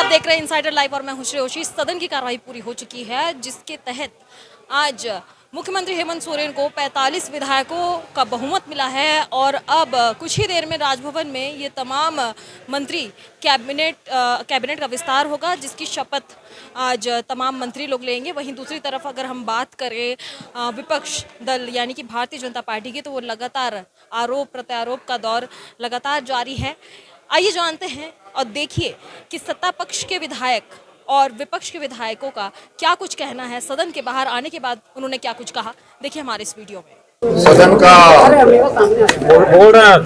आप देख रहे हैं इनसाइडर लाइव और मैं हूं श्रेयोशी। सदन की कार्रवाई पूरी हो चुकी है, जिसके तहत आज मुख्यमंत्री हेमंत सोरेन को 45 विधायकों का बहुमत मिला है और अब कुछ ही देर में राजभवन में ये तमाम मंत्री कैबिनेट का विस्तार होगा, जिसकी शपथ आज तमाम मंत्री लोग लेंगे। वहीं दूसरी तरफ अगर हम बात करें विपक्ष दल यानी कि भारतीय जनता पार्टी की, तो वो लगातार आरोप प्रत्यारोप का दौर लगातार जारी है। आइए जानते हैं और देखिए कि सत्ता पक्ष के विधायक और विपक्ष के विधायकों का क्या कुछ कहना है। सदन के बाहर आने के बाद उन्होंने क्या कुछ कहा, देखिए हमारे इस वीडियो में। सदन का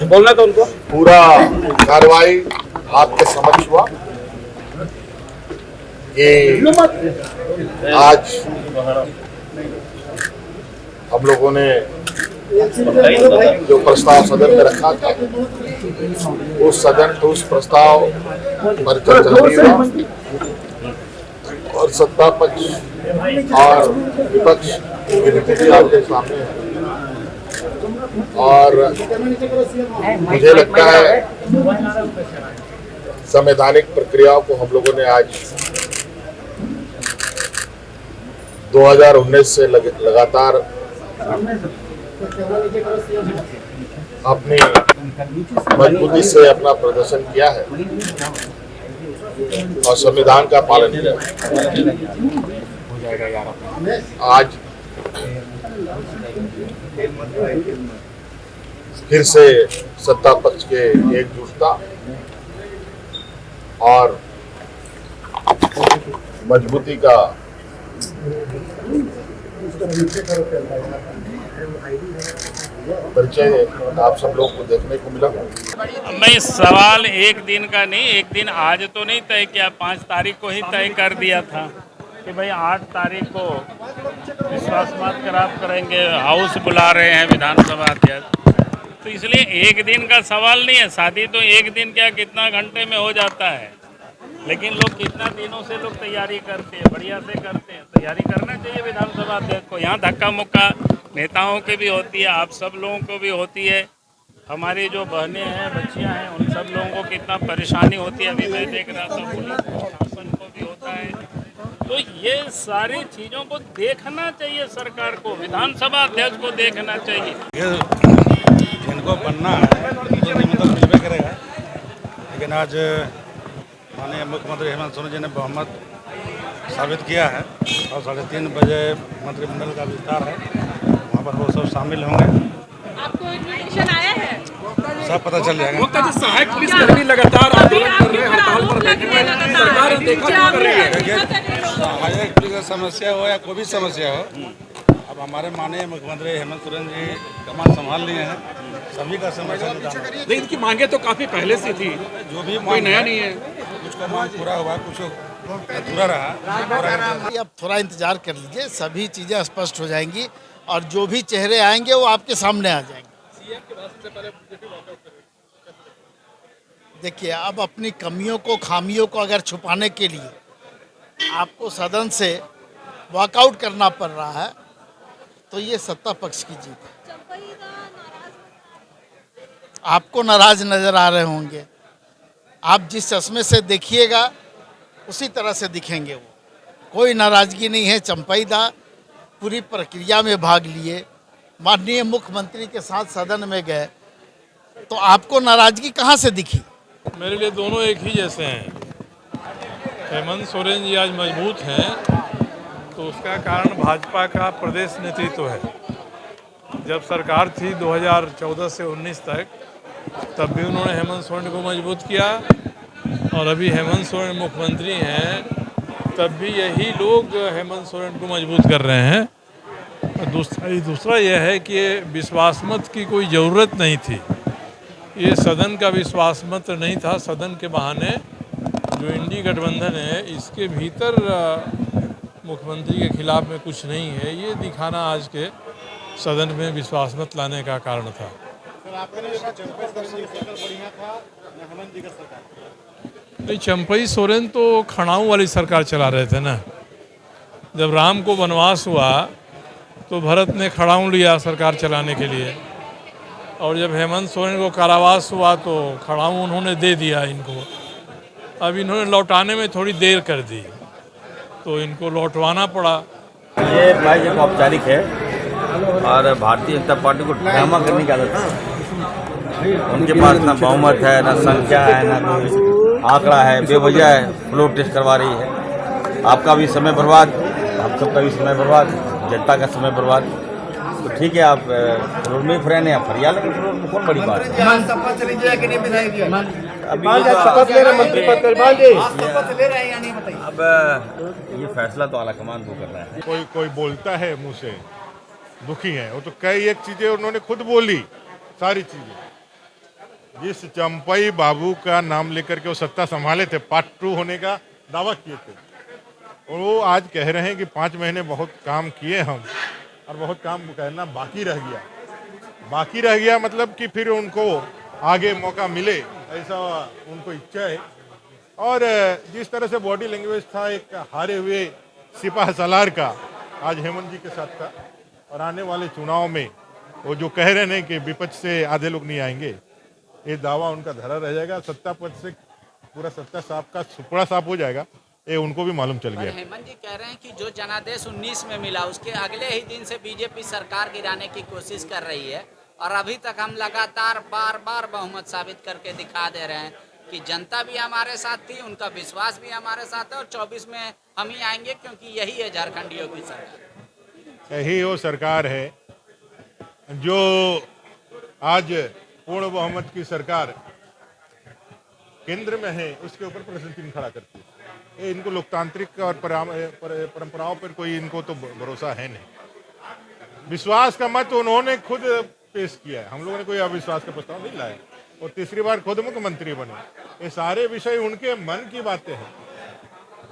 बोलना तो उनको पूरा कार्रवाई आपके समक्ष हुआ कि आज हम लोगों ने जो प्रस्ताव सदन में रखा था, उस प्रस्ताव पर चर्चा हुई और सत्ता पक्ष और विपक्ष की स्थिति आपके सामने है। और मुझे लगता है संवैधानिक प्रक्रियाओं को हम लोगों ने आज 2019 से लगातार अपनी मजबूती से अपना प्रदर्शन किया है और संविधान का पालन किया है। आज फिर से सत्ता पक्ष के एकजुटता और मजबूती का परिचय आप सब लोग को देखने को मिला। मैं सवाल एक दिन का नहीं, एक दिन आज तो नहीं तय किया, 5 तारीख को ही तय कर दिया था कि भाई 8 तारीख को विश्वास मत करार करेंगे। हाउस बुला रहे हैं विधानसभा अध्यक्ष, तो इसलिए एक दिन का सवाल नहीं है। शादी तो एक दिन क्या कितना घंटे में हो जाता है, लेकिन लोग कितना दिनों से लोग तैयारी करते हैं, बढ़िया से करते हैं। तैयारी करना चाहिए विधानसभा अध्यक्ष को। यहाँ धक्का मुक्का नेताओं की भी होती है, आप सब लोगों को भी होती है। हमारी जो बहनें हैं, बच्चियां हैं, उन सब लोगों को कितना परेशानी होती है। अभी मैं देख रहा था पुलिस प्रशासन को भी होता है। तो ये सारी चीज़ों को देखना चाहिए सरकार को, विधानसभा अध्यक्ष को देखना चाहिए। इनको बनना है मतलब मिलवे करेगा, लेकिन आज माननीय मुख्यमंत्री हेमंत सोरेन जी ने बहुमत साबित किया है और 3:30 बजे मंत्रिमंडल का विस्तार है, वहाँ पर वो सब शामिल होंगे। आपको इन्विटेशन आया है? सब पता चल जाएगा। सहायक पुलिसकर्मी लगातार आंदोलन कर रहे हैं, हड़ताल पर बैठे हुए हैं, सरकार देखा क्यों कर रही है? सहायक पुलिस का समस्या हो या कोई भी समस्या हो, अब हमारे माननीय मुख्यमंत्री हेमंत सोरेन जी कमान संभाल लिए हैं, सभी का समस्या लेकिन इनकी मांगे तो काफी पहले से थी, जो भी कोई नया नहीं है। कुछ का मांग पूरा हुआ, कुछ अधूरा रहा। अब थोड़ा इंतजार कर लीजिए, सभी चीज़ें स्पष्ट हो जाएंगी और जो भी चेहरे आएंगे वो आपके सामने आ जाएंगे। देखिए, अब अपनी कमियों को खामियों को अगर छुपाने के लिए आपको सदन से वॉकआउट करना पड़ रहा है, तो ये सत्ता पक्ष की जीत है। आपको नाराज नजर आ रहे होंगे, आप जिस चश्मे से देखिएगा उसी तरह से दिखेंगे। वो कोई नाराजगी नहीं है। चंपईदा पूरी प्रक्रिया में भाग लिए, माननीय मुख्यमंत्री के साथ सदन में गए, तो आपको नाराजगी कहाँ से दिखी? मेरे लिए दोनों एक ही जैसे हैं। हेमंत सोरेन जी आज मजबूत हैं, तो उसका कारण भाजपा का प्रदेश नेतृत्व है। जब सरकार थी 2014 से 19 तक, तब भी उन्होंने हेमंत सोरेन को मजबूत किया, और अभी हेमंत सोरेन मुख्यमंत्री हैं तब भी यही लोग हेमंत सोरेन को मजबूत कर रहे हैं। दूसरा यह है कि विश्वास मत की कोई ज़रूरत नहीं थी। ये सदन का विश्वास मत नहीं था। सदन के बहाने जो इंडी गठबंधन है, इसके भीतर मुख्यमंत्री के खिलाफ में कुछ नहीं है, ये दिखाना आज के सदन में विश्वास मत लाने का कारण था। नहीं, चंपई सोरेन तो खड़ाऊ वाली सरकार चला रहे थे ना। जब राम को वनवास हुआ तो भरत ने खड़ाऊ लिया सरकार चलाने के लिए, और जब हेमंत सोरेन को कारावास हुआ तो खड़ाऊ उन्होंने दे दिया इनको। अब इन्होंने लौटाने में थोड़ी देर कर दी, तो इनको लौटवाना पड़ा। ये भाई एक औपचारिक है और भारतीय जनता पार्टी को ड्रामा करने की आदत है। उनके पास ना बहुमत है, ना संख्या है, ना कोई आंकड़ा है, बेवजह है फ्लोर टेस्ट करवा रही है। आपका भी समय बर्बाद, आप सबका भी समय बर्बाद, जनता का समय बर्बाद। तो ठीक है, आप फ्लोर में फ्रेंड हैं, फरिया लेकिन फ्लोर में कौन बड़ी बात है। शपथ ले रहे कि नहीं विधायक जी? अभी शपथ ले रहे, मंत्री पद कर शपथ ले रहे हैं या नहीं बताइए। अब ये फैसला तो आलाकमान को कर रहा है। कोई बोलता है मुंह से दुखी है, वो तो कई एक चीजें उन्होंने खुद बोली, सारी चीजें। जिस चंपई बाबू का नाम लेकर के वो सत्ता संभाले थे, पार्ट 2 होने का दावा किए थे, और वो आज कह रहे हैं कि 5 महीने बहुत काम किए हम और बहुत काम करना बाकी रह गया। बाकी रह गया मतलब कि फिर उनको आगे मौका मिले, ऐसा उनको इच्छा है। और जिस तरह से बॉडी लैंग्वेज था एक हारे हुए सिपाह सलार का, आज हेमंत जी के साथ था। और आने वाले चुनाव में वो जो कह रहे हैं कि विपक्ष से आधे लोग नहीं आएंगे, ये दावा उनका धरा रह जाएगा। सत्ता पद से पूरा सत्ता साफ का सुपड़ा साफ हो जाएगा, ये उनको भी मालूम चल गया। हेमंत जी कह रहे हैं कि जो जनादेश 19 में मिला, उसके अगले ही दिन से बीजेपी सरकार गिराने की कोशिश कर रही है, और अभी तक हम लगातार बार बार बहुमत साबित करके दिखा दे रहे हैं कि जनता भी हमारे साथ थी, उनका विश्वास भी हमारे साथ है, और 24 में हम ही आएंगे, क्योंकि यही है झारखंडियों की सरकार। यही वो सरकार है जो आज पूर्ण बहुमत की सरकार केंद्र में है, उसके ऊपर प्रश्न चिन्ह खड़ा करती है। ये इनको लोकतांत्रिक और परंपराओं पर कोई इनको तो भरोसा है नहीं। विश्वास का मत उन्होंने खुद पेश किया है, हम लोगों ने कोई अविश्वास का प्रस्ताव नहीं लाया, और तीसरी बार खुद मुख्यमंत्री बने। ये सारे विषय उनके मन की बातें हैं,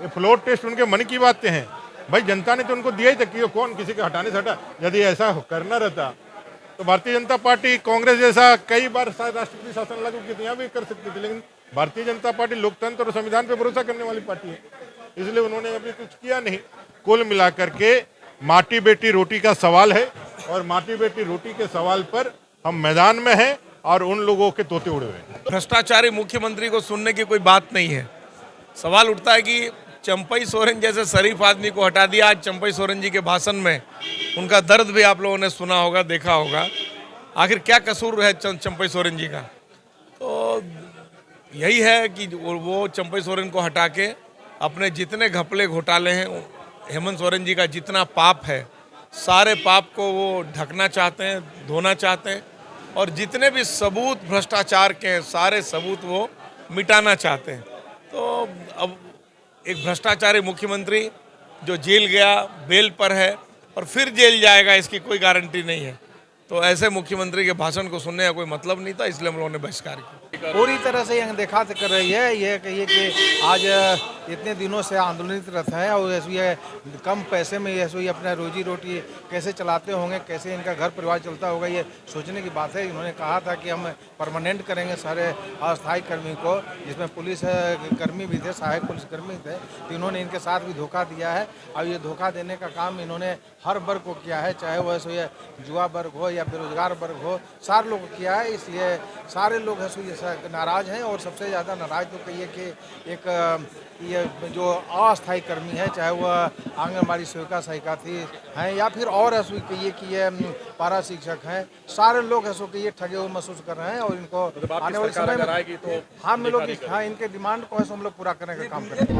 ये फ्लोर टेस्ट उनके मन की बातें हैं। भाई जनता ने तो उनको दिया ही था कि कौन किसी के हटाने से हटा। यदि ऐसा करना रहता तो भारतीय जनता पार्टी कांग्रेस जैसा कई बार राष्ट्रपति शासन लागू किया भी कर सकती थी, लेकिन भारतीय जनता पार्टी लोकतंत्र और संविधान पे भरोसा करने वाली पार्टी है, इसलिए उन्होंने अभी कुछ किया नहीं। कुल मिलाकर के माटी बेटी रोटी का सवाल है, और माटी बेटी रोटी के सवाल पर हम मैदान में हैं और उन लोगों के तोते उड़े हुए हैं। भ्रष्टाचारी मुख्यमंत्री को सुनने की कोई बात नहीं है। सवाल उठता है कि चंपई सोरेन जैसे शरीफ आदमी को हटा दिया। आज चंपई सोरेन जी के भाषण में उनका दर्द भी आप लोगों ने सुना होगा, देखा होगा। आखिर क्या कसूर है चंपई सोरेन जी का? तो यही है कि वो चंपई सोरेन को हटा के अपने जितने घपले घोटाले हैं, हेमंत सोरेन जी का जितना पाप है, सारे पाप को वो ढकना चाहते हैं, धोना चाहते हैं, और जितने भी सबूत भ्रष्टाचार के हैं, सारे सबूत वो मिटाना चाहते हैं। तो अब एक भ्रष्टाचारी मुख्यमंत्री जो जेल गया, बेल पर है और फिर जेल जाएगा, इसकी कोई गारंटी नहीं है। तो ऐसे मुख्यमंत्री के भाषण को सुनने का कोई मतलब नहीं था, इसलिए हम लोगों ने बहिष्कार किया। पूरी तरह से यह देखा कर रही है, यह कहिए कि आज इतने दिनों से आंदोलित हैं, और ये कम पैसे में ये अपना रोजी रोटी कैसे चलाते होंगे, कैसे इनका घर परिवार चलता होगा, ये सोचने की बात है। इन्होंने कहा था कि हम परमानेंट करेंगे सारे अस्थायी कर्मी को, जिसमें पुलिस कर्मी भी थे, सहायक पुलिस कर्मी थे, तो इन्होंने इनके साथ भी धोखा दिया है। अब ये धोखा देने का काम इन्होंने हर वर्ग को किया है, चाहे वह सो ये युवा वर्ग हो या बेरोजगार वर्ग हो, सारे लोग को किया है। इसलिए सारे लोग है सो नाराज हैं, और सबसे ज़्यादा नाराज तो कहिए कि एक ये जो अस्थायी कर्मी है, चाहे वह आंगनबाड़ी सेविका सहायिका थी हैं या फिर और ऐसे कहिए कि ये पारा शिक्षक हैं, सारे लोग ऐसो कि ये ठगे हुए महसूस कर रहे हैं, और इनको आने वाले समय में हम लोग इनके डिमांड को है हम लोग पूरा करने का काम करेंगे।